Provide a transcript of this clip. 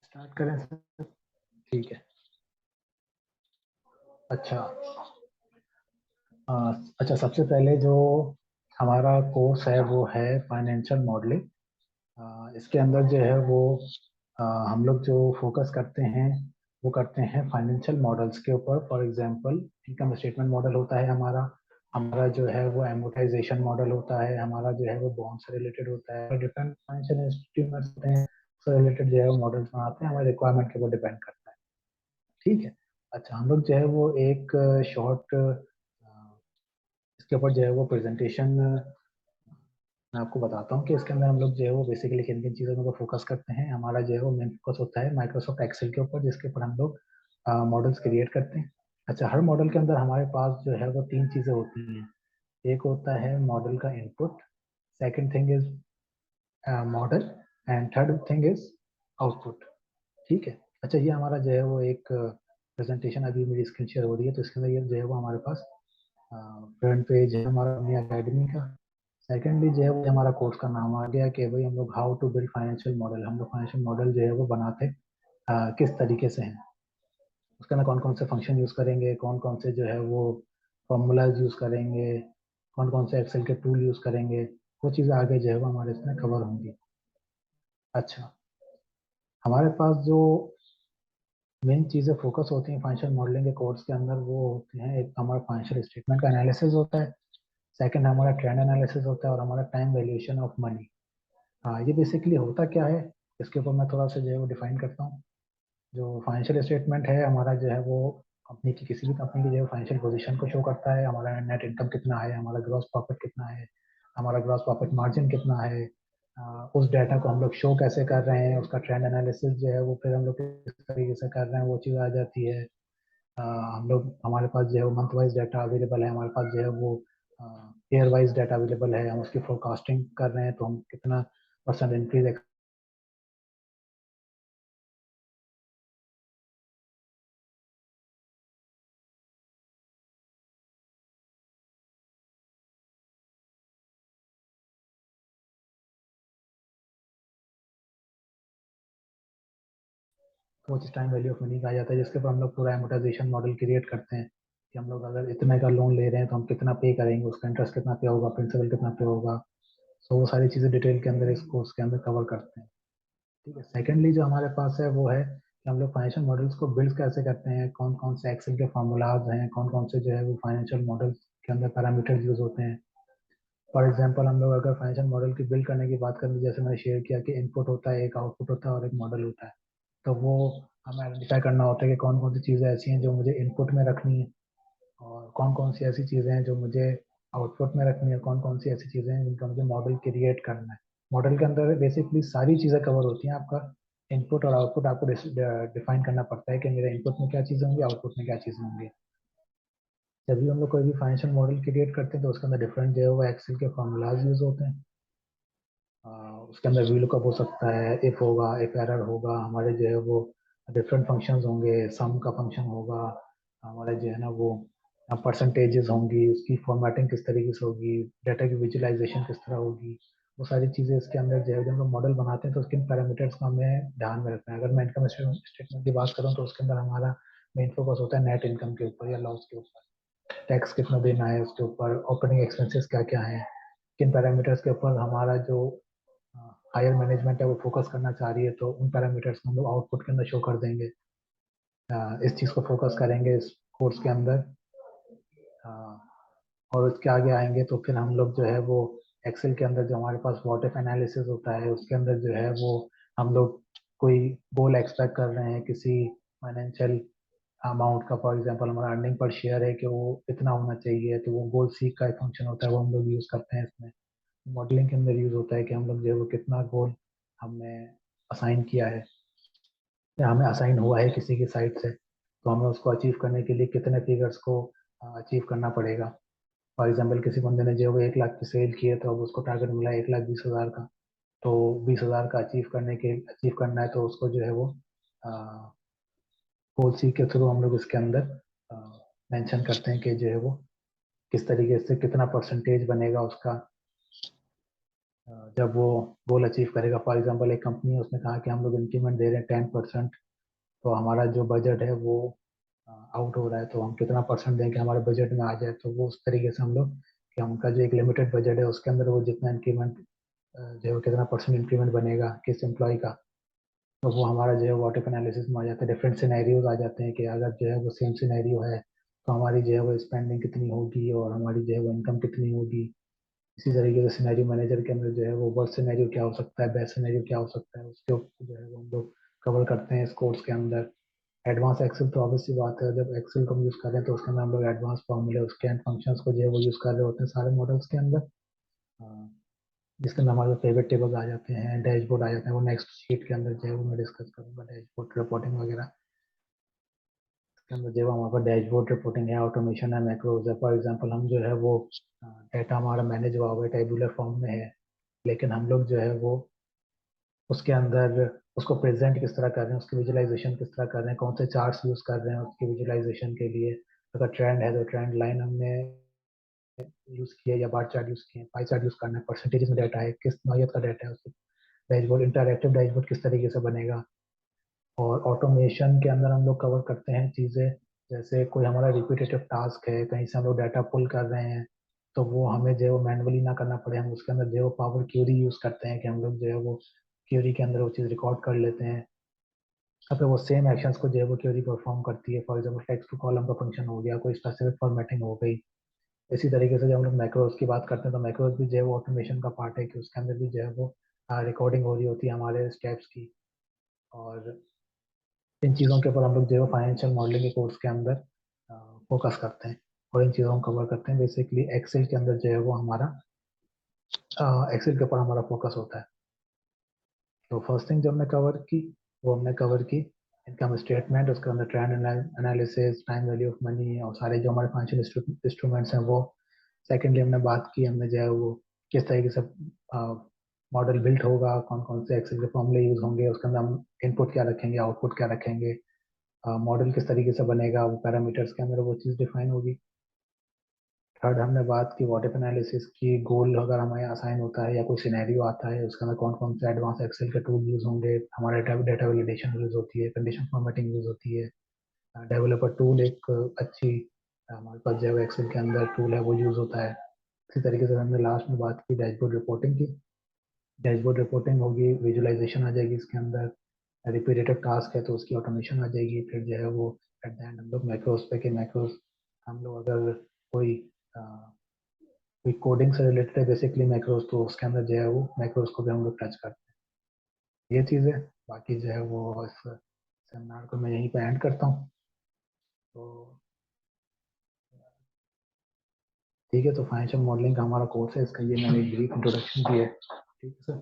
Start करें sir? ठीक है। अच्छा। अच्छा, सबसे पहले जो हमारा कोर्स है वो है फाइनेंशियल मॉडलिंग। इसके अंदर जो है वो हम लोग जो फोकस करते हैं वो करते हैं फाइनेंशियल मॉडल्स के ऊपर। For example income statement model होता है हमारा, हमारा जो है वो एमोटाइजेशन मॉडल होता है, हमारा जो है वो बॉन्ड से रिलेटेड होता है। डिफरेंट फाइनेंशियल इंस्टीट्यूट्स होते हैं, उससे रिलेटेड जो है वो मॉडल्स बनाते हैं, हमारे रिक्वायरमेंट के ऊपर डिपेंड करता है। ठीक है। अच्छा, हम लोग जो है वो एक शॉर्ट इसके ऊपर जो है वो प्रेजेंटेशन मैं आपको बताता हूँ कि इसके अंदर हम लोग जो है वो बेसिकली किन किन चीज़ों को फोकस करते हैं। हमारा जो है वो मेन फोकस होता है माइक्रोसॉफ्ट एक्सेल के ऊपर, जिसके ऊपर हम लोग मॉडल्स क्रिएट करते हैं। अच्छा, हर मॉडल के अंदर हमारे पास जो है वो तीन चीज़ें होती हैं। एक होता है मॉडल का input, second thing is model, and third thing is output. ठीक है। अच्छा, ये हमारा जो है वो एक प्रेजेंटेशन अभी मेरी स्क्रीन शेयर हो रही है, तो इसके अंदर ये जो है वो हमारे पास फ्रंट पेज है हमारा अपनी अकेडमी का। सेकेंडली जो है वो हमारा कोर्स का नाम आ गया कि भाई हम लोग how to build financial model, हम लोग फाइनेंशियल मॉडल जो है वो बनाते किस तरीके से हैं, उसके अंदर कौन कौन से फंक्शन यूज़ करेंगे, कौन कौन से जो है वो फॉर्मूलाज यूज़ करेंगे, कौन कौन से एक्सेल के टूल यूज़ करेंगे, वो चीज़ें आगे जो है वो हमारे इसमें कवर होंगी। अच्छा, हमारे पास जो मेन चीज़ें फोकस होती हैं फाइनेंशियल मॉडलिंग के कोर्स के अंदर वो होते हैं, एक हमारा फाइनेंशियल स्टेटमेंट का एनालिसिस होता है, सेकंड हमारा ट्रेंड एनालिसिस होता है, और हमारा टाइम वैल्यूएशन ऑफ मनी। हाँ, ये बेसिकली होता क्या है, इसके ऊपर मैं थोड़ा सा जो है वो डिफाइन करता हूँ। जो फाइनेंशियल स्टेटमेंट है हमारा जो है वो कंपनी की, किसी भी कंपनी की जो है फाइनेंशियल पोजीशन को शो करता है। हमारा नेट इनकम कितना है, हमारा ग्रॉस प्रॉफिट कितना है, हमारा ग्रॉस प्रॉफिट मार्जिन कितना है। उस डाटा को हम लोग शो कैसे कर रहे हैं, उसका ट्रेंड एनालिसिस जो है वो फिर हम लोग किस तरीके से कर रहे हैं वो चीज़ आ जाती है। हम लोग, हमारे पास जो है वो मंथ वाइज डाटा अवेलेबल है, हमारे पास जो है वो ईयर वाइज डाटा अवेलेबल है। हम उसकी फोरकास्टिंग कर रहे हैं तो हम कितना परसेंट इंक्रीज वो चीज़ टाइम वैल्यू ऑफ मनी का आ जाता है, जिसके ऊपर हम लोग पूरा एमोटाइजेशन मॉडल क्रिएट करते हैं कि हम लोग अगर इतने का लोन ले रहे हैं तो हम कितना पे करेंगे, उसका इंटरेस्ट कितना पे होगा, प्रिंसिपल कितना पे होगा। सो वो सारी चीज़ें डिटेल के अंदर इस कोर्स के अंदर कवर करते हैं। ठीक है। सेकेंडली जो हमारे पास है वो है कि हम लोग फाइनेंशियल मॉडल्स को बिल्ड कैसे करते हैं, कौन कौन से एक्सेल के फार्मूलाज हैं, कौन कौन से जो है वो फाइनेंशियल मॉडल्स के अंदर पैरामीटर्स यूज होते हैं। फॉर एग्जांपल हम लोग अगर फाइनेंशियल मॉडल की बिल्ड करने की बात करें, तो जैसे मैंने शेयर किया कि इनपुट होता है, एक आउटपुट होता है और एक मॉडल होता है। तो वो हमें आइडेंटिफाई करना होता है कि कौन कौन सी चीज़ें ऐसी हैं जो मुझे इनपुट में रखनी है, और कौन कौन सी ऐसी चीज़ें हैं जो मुझे आउटपुट में रखनी है, कौन कौन सी ऐसी चीज़ें हैं जिनका मुझे मॉडल क्रिएट करना है। मॉडल के अंदर बेसिकली सारी चीज़ें कवर होती हैं। आपका इनपुट और आउटपुट आपको डिफाइन करना पड़ता है कि मेरे इनपुट में क्या चीज़ें होंगी, आउटपुट में क्या चीज़ें होंगी। जब भी हम लोग कोई भी फाइनेंशियल मॉडल क्रिएट करते हैं तो उसके अंदर डिफरेंट जो है वो एक्सेल के फॉर्मूलाज यूज होते हैं। उसके अंदर वी लुकअप हो सकता है, इफ होगा, इफ एरर होगा, हमारे जो है वो डिफरेंट फंक्शंस होंगे, सम का फंक्शन होगा, हमारे जो है ना वो परसेंटेजेस होंगी, उसकी फॉर्मेटिंग किस तरीके से होगी, डाटा की विजुअलाइजेशन किस तरह होगी। वो सारी चीज़ें इसके अंदर जो है, जब हम मॉडल बनाते हैं तो उसके पैरामीटर्स को हमें ध्यान में रखना है। अगर मैं इनकम स्टेटमेंट की बात करूँ तो उसके अंदर हमारा मेन फोकस होता है नेट इनकम के ऊपर या लॉस के ऊपर, टैक्स कितना देना है उसके ऊपर, ऑपरेटिंग एक्सपेंसेस क्या क्या है, किन पैरामीटर्स के ऊपर हमारा जो हायर मैनेजमेंट है वो फोकस करना चाह रही है, तो उन पैरामीटर्स को हम लोग आउटपुट के अंदर शो कर देंगे। इस चीज़ को फोकस करेंगे इस कोर्स के अंदर। और उसके आगे आएंगे तो फिर हम लोग जो है वो एक्सेल के अंदर जो हमारे पास व्हाट इफ एनालिसिस होता है, उसके अंदर जो है वो हम लोग कोई गोल एक्सपेक्ट कर रहे हैं किसी फाइनेंशियल अमाउंट का। फॉर एग्जांपल हमारा अर्निंग पर शेयर है कि वो इतना होना चाहिए, तो वो गोल सीक का एक फंक्शन होता है, वो हम लोग यूज़ करते हैं इसमें। मॉडलिंग के अंदर यूज़ होता है कि हम लोग जो है वो कितना गोल हमने असाइन किया है या हमें असाइन हुआ है किसी की साइड से, तो हमें उसको अचीव करने के लिए कितने फिगर्स को अचीव करना पड़ेगा। फॉर एग्जाम्पल किसी बंदे ने जो 1 लाख की सेल की है तो अब उसको टारगेट मिला 1,20,000 का, तो 20,000 का अचीव करना है तो उसको जो है वो गोल सी के थ्रू हम लोग इसके अंदर मेंशन करते हैं कि जो है वो किस तरीके से कितना परसेंटेज बनेगा उसका जब वो गोल अचीव करेगा। फॉर एग्जांपल एक कंपनी है, उसने कहा कि हम लोग इंक्रीमेंट दे रहे हैं 10%, तो हमारा जो बजट है वो आउट हो रहा है, तो हम कितना परसेंट दें कि हमारे बजट में आ जाए। तो वो उस तरीके से हम लोग कि हमका जो एक लिमिटेड बजट है उसके अंदर वो जितना इंक्रीमेंट जो है वो कितना परसेंट इंक्रीमेंट बनेगा किस एम्प्लॉय का, तो वो हमारा जो है वो ऑटो एनालिसिस में आ जाता है। डिफरेंट सिनेरियोज आ जाते हैं कि अगर जो है वो सेम सिनेरियो है तो हमारी जो है वो स्पेंडिंग कितनी होगी और हमारी जो है वो इनकम कितनी होगी। इसी तरीके से सिनेरियो मैनेजर के अंदर जो है वो वर्स्ट सिनेरियो क्या हो सकता है, बेस्ट सिनेरियो क्या हो सकता है, उसके ऊपर जो है वो हम लोग कवर करते हैं इस कोर्स के अंदर। एडवांस एक्सेल तो ऑब्वियस सी बात है, जब एक्सेल को हम यूज़ कर रहे हैं तो उसके अंदर हम लोग एडवांस फॉर्मूले उसके एंड फंक्शंस को जो है वो यूज़ कर रहे होते हैं सारे मॉडल्स के अंदर। जिसके अंदर हमारे फेवरेट टेबल्स आ जाते हैं, डैशबोर्ड आ जाते हैं, वो नेक्स्ट शीट के अंदर जो है वो मैं डिस्कस करूंगा डैशबोर्ड रिपोर्टिंग वगैरह के अंदर। जो हमारे पास डैशबोर्ड रिपोर्टिंग है, ऑटोमेशन है, मैक्रोज है। फॉर एग्जांपल हम जो है वो डेटा हमारा मैनेज हुआ हुआ है, टेबुलर फॉर्म में है, लेकिन हम लोग जो है वो उसके अंदर उसको प्रेजेंट किस तरह कर रहे हैं, उसकी विजुअलाइजेशन किस तरह कर रहे हैं, कौन से चार्ट्स यूज कर रहे हैं उसकी विजुअलाइजेशन के लिए। अगर ट्रेंड है तो ट्रेंड लाइन हमने यूज किया या बार चार्ट यूज किए, पाई चार्ट यूज करना है, परसेंटेज में डाटा है, किस नौयत का डाटा है, उसको डैशबोर्ड इंटरएक्टिव डैशबोर्ड किस तरीके से बनेगा। और ऑटोमेशन के अंदर हम लोग कवर करते हैं चीज़ें जैसे कोई हमारा रिपीटेटिव टास्क है, कहीं से हम लोग डाटा पुल कर रहे हैं तो वो हमें जो है वो मैनुअली ना करना पड़े, हम उसके अंदर जो है वो पावर क्यूरी यूज़ करते हैं कि हम लोग जो है वो क्यूरी के अंदर वो चीज़ रिकॉर्ड कर लेते हैं। अब फिर वो सेम एक्शंस को जो है वो क्यूरी परफॉर्म करती है। For example text to column का फंक्शन हो गया, कोई स्पेसिफिक फॉर्मेटिंग हो गई। इसी तरीके से जब हम लोग मैक्रोज की बात करते हैं तो मैक्रोज भी जो है वो ऑटोमेशन का पार्ट है कि उसके अंदर भी जो है वो रिकॉर्डिंग हो रही होती है हमारे स्टेप्स की। और इन चीज़ों के ऊपर हम लोग जो है फाइनेंशियल मॉडलिंग के कोर्स के अंदर फोकस करते हैं और इन चीज़ों को कवर करते हैं। बेसिकली एक्सेल के अंदर जो है वो हमारा एक्सेल के ऊपर हमारा फोकस होता है। तो फर्स्ट थिंग जो हमने कवर की वो हमने कवर की इनकम स्टेटमेंट, उसके अंदर trend analysis, time value of money और सारे जो हमारे फाइनेंशियल इंस्ट्रूमेंट्स हैं वो। सेकेंडली हमने बात की हमने जो है वो किस तरीके से मॉडल बिल्ट होगा, कौन कौन से एक्सेल के फॉर्मूले यूज होंगे, उसके अंदर हम इनपुट क्या रखेंगे, आउटपुट क्या रखेंगे, मॉडल किस तरीके से बनेगा, वो पैरामीटर्स के अंदर वो चीज़ डिफाइन होगी। थर्ड हमने बात की व्हाट इफ एनालिसिस की, गोल अगर हमें असाइन होता है या कोई सिनेरियो आता है उसके अंदर कौन कौन से एडवांस एक्सेल के टूल यूज होंगे, हमारे डेटा वैलिडेशन यूज होती है, कंडीशन फॉर्मेटिंग यूज होती है, डेवलपर टूल एक अच्छी हमारे पास जो एक्सेल के अंदर टूल है वो यूज होता है। इसी तरीके से हमने लास्ट में बात की डैशबोर्ड रिपोर्टिंग की। डैशबोर्ड रिपोर्टिंग होगी, विजुअलाइजेशन आ जाएगी इसके अंदर, रिपीटेटिव टास्क है तो उसकी ऑटोमेशन आ जाएगी। फिर जो है वो एट द एंड हम लोग मैक्रोस पे के मैक्रोस हम लोग अगर कोई कोई कोडिंग से रिलेटेड है बेसिकली मैक्रोस, तो उसके अंदर जो है वो मैक्रोस को भी हम लोग टच करते हैं। ये चीज़ है। बाकी जो है वो इस सेमिनार को मैं यहीं पे एंड करता हूँ। तो ठीक है, तो फाइनेंशियल मॉडलिंग का हमारा कोर्स है, इसका ये मैंने एक ब्रीफ इंट्रोडक्शन दी है। ठीक है सर।